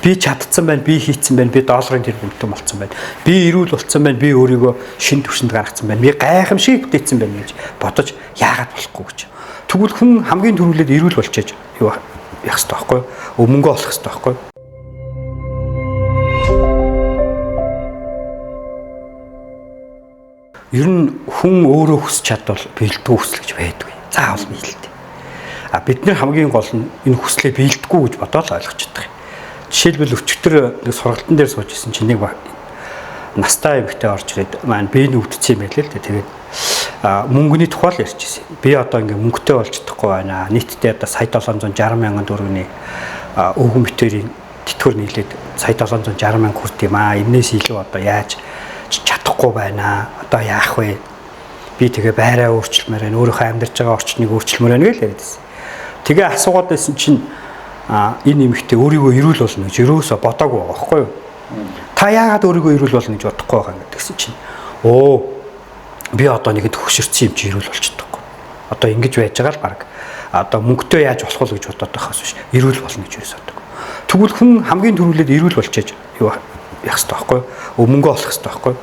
Би чадсан байна, би хийцэн байна, би долларын тэр бүмтэн болсон байна. Би эрүүл болсон байна, би өөрийгөө шин түвшинд гаргацсан байна. Би гайхамшиг бүтээсэн байна гэж бодож яагаад болохгүй гэж. Тэгвэл хүн хамгийн түрүүлээд эрүүл болчихж юу яах ёстой байхгүй юу? Мөнгө олох ёстой байхгүй юу? Ер нь хүн өөрөө хүсч чадвал бэлдгүй хүсэл гэж байдгүй. Заавал биелдэг. Бид нэр хамгийн гол нь энэ хүслээ биелдэггүй гэж бодоод ойлгож чаддаг. Жишээлбэл өчигдөр нэг сургалтын дээр сууж исэн чинь нэг настай эмэгтэй орж ирээд маань би нүвдсэн юм байлээ л дээ. Тэгээд мөнгөний тухай л ярьж ирсэн. Би одоо ингээ мөнгөтэй болж чадахгүй байна. Нийтдээ одоо сая 760 мянган төгрөгийн өвгөн битэрийн тэтгэвэр нийлээд сая 760 мянга хүрт юм аа. Энээс илүү одоо яаж чадахгүй байна. Одоо яах вэ? Би тэгээ байраа өөрчлөмөр байна. Өөрийнхөө амьдарч байгаа орчныг өөрчлөмөр байна гэж яриад байсан. Тэгээ асуугаад байсан чинь энэ эмэгтэй өөрийгөө эрүүл болно гэж ерөөсө бодоагүй байгаа байхгүй юу? Та яагаад өөрийгөө эрүүл болно гэж бодохгүй байгаа юм гэдгсэн чинь би одоо нэгэд хөшөрсөн юм чи эрүүл болчихдоггүй. Одоо ингэж байж байгаа л баг одоо мөнгөтэй яаж болох вэ гэж бодоод байхаас биш эрүүл болно гэж ерөөсө боддог. Тэгвэл хүн хамгийн түрүүлээд эрүүл болчихж юу яах ёстой байхгүй юу? Мөнгө олох ёстой байхгүй юу?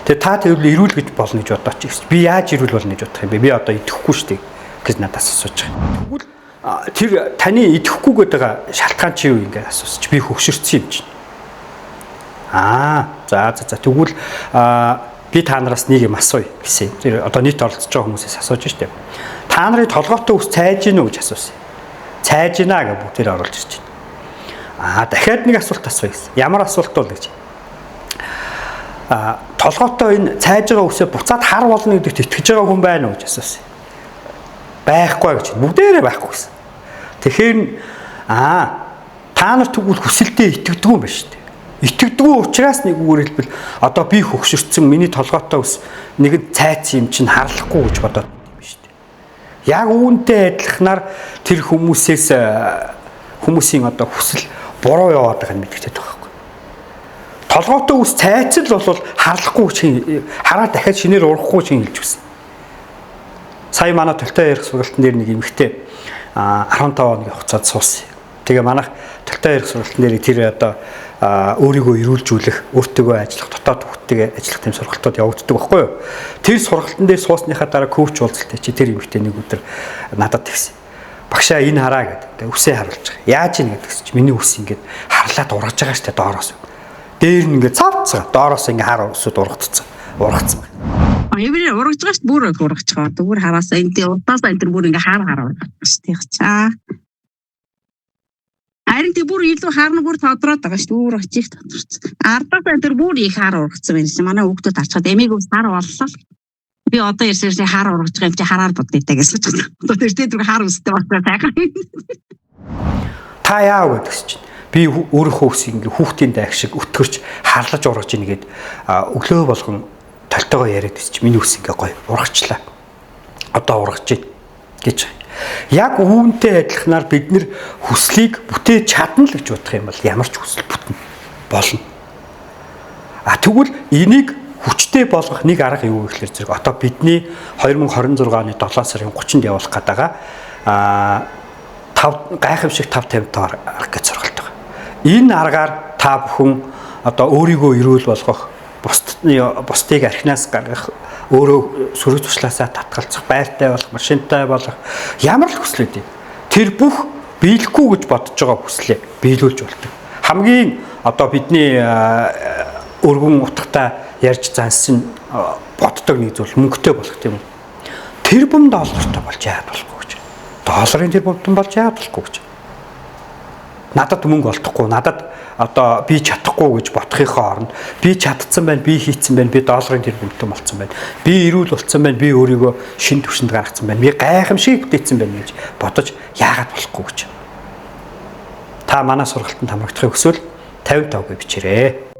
Тэгээ та тэгвэл эрүүл гэж болно гэж бодоод чи би яаж эрүүл болно гэж бодох юм бэ? Би одоо идэхгүй шүү дээ гэж надаас асууж байгаа. Тэгвэл тэр таны идэхгүй гэдэг шалтгаан чи юу ингэ асуусч би хөвшөрсөн юм чинь. За тэгвэл би та нараас нэг юм асууя гэсэн. Тэр одоо нийт оролцож байгаа хүмүүсээс асууж штеп. Та нарын толгойтой ус цайж гинөө гэж асуусан. Цайж гинэ гэж бүгдээр оруулж ирж байна. Дахиад нэг асуулт асууя гэсэн. Ямар асуулт бол гэж. Толгойтой энэ цайж байгаа усээ буцаад хар болно гэдэгт итгэж байгаа хүн байна уу гэж асуусан. Байхгүй гэж. Бүгдээрээ байхгүй гэсэн. Тэгэхээр та нар тэгвэл хүсэлдээ итгэдэг юм байна шүү дээ. Итгэдэггүй учраас нэг үгээр хэлбэл одоо би хөгшөрсөн миний толгойтой ус нэг цайц юм чинь харлахгүй гэж бодоод юм шүү дээ. Яг үүнтэй адилханаар тэр хүмүүсийн одоо хүсэл буруу яваад байгааг мэдчихэж байгаа байхгүй. Толгойтой ус цайц л бол харлахгүй чинь хараа дахиад шинээр урахгүй чинь хэлж өгсөн. Сая манай төлтөө ярих сургалтын дээр нэг эмэгтэй 15 хоногийн хугацаанд суусан. Тэгээ манайх төлтөө ярих сургалтын дээр тэр одоо өөрийгөө эрүүлжүүлэх, өөртөө ажиллах, дотоод хүүхдтэйгээ ажиллах тийм сургалтууд явагддаг байхгүй юу? Тэр сургалтын дээр суусныхаа дараа коуч уулзалтай чи тэр эмэгтэй нэг өдөр надад тэгсэн. Багшаа энэ хараа гэдэг. Үсээ харуулж байгаа. Яаж ийн гэдгс чи миний үс ингээд харлаад ургаж байгаа штэ доороос. Дээр нь ингээд цавцгаа, доороос ингээд хар өсөд ургацсан. Ургацсан. Эвэр ургаж байгаа штэ бүр ургаж байгаа. Зүгээр хараасаа энэ удаасаа энэ бүр ингээд хар штэ чаа. Харин тэр бүр илүү харна бүр тодроод байгаа шүү дээ. Өөр очих тодорч. Ардаас тэр бүр их хар ургацсан байна. Манай хүүхдүүд харчаад эмээг ус хар боллоо. Би одоо ирсэрсээ хар ургаж байгаа юм чи хараар бодъё гэсэн ч байна. Одоо тэр дээр хар устай болоо тайхан. Та яа гэдгс чинь. Би өөрийнхөө ус ингээ хүүхдийн дайх шиг өтгөрч харлаж ургаж ийн гээд өглөө болгон толтойгоо яриад чи миний ус ингээ гоё ургачлаа. Одоо ургаж ийн гэж. Яг үүнтэй адилханаар бид нэр хүслийг бүтээж чадна л гэж бодох юм бол ямар ч хүсэл бүтнэ болно. Тэгвэл энийг хүчтэй болгох нэг арга юу гэхээр зэрэг одоо бидний 2026 оны 7 сарын 30-нд явуулах гэдэг гайхамшиг 555 арга гэж сургалт байгаа. Энэ аргаар та бүхэн одоо өөрийгөө эрүүл болгох, бусдыг архинаас гаргах, өөрөө сүрэг туслаасаа татгалзах, байртай болох, машинтай болох ямар л хүсэл үү? Тэр бүх биелэхгүй гэж бодож байгаа хүслээ биелүүлж болдог. Хамгийн одоо бидний өргөн утгатай ярьж зансан боддог нэг зүйл мөнгөтэй болох тийм үү? Тэрбум доллартай болж яад болохгүй гэж. Долларын тэрбумтан болж яад болохгүй гэж. Надад мөнгө олдохгүй, надад одоо би чадахгүй гэж бодохынхоо оронд би чадсан байна, би хийцэн байна, би долларын тэрбумтан болсон байна. Би эрүүл болсон байна, би өөрийгөө шин түвшинд гаргацсан байна. Би гайхамшиг бүтээсэн байна гэж бодож яагаад болохгүй гэж. Та манай сургалтанд хамрагдахыг хүсвэл 55 гэж бичээрэй.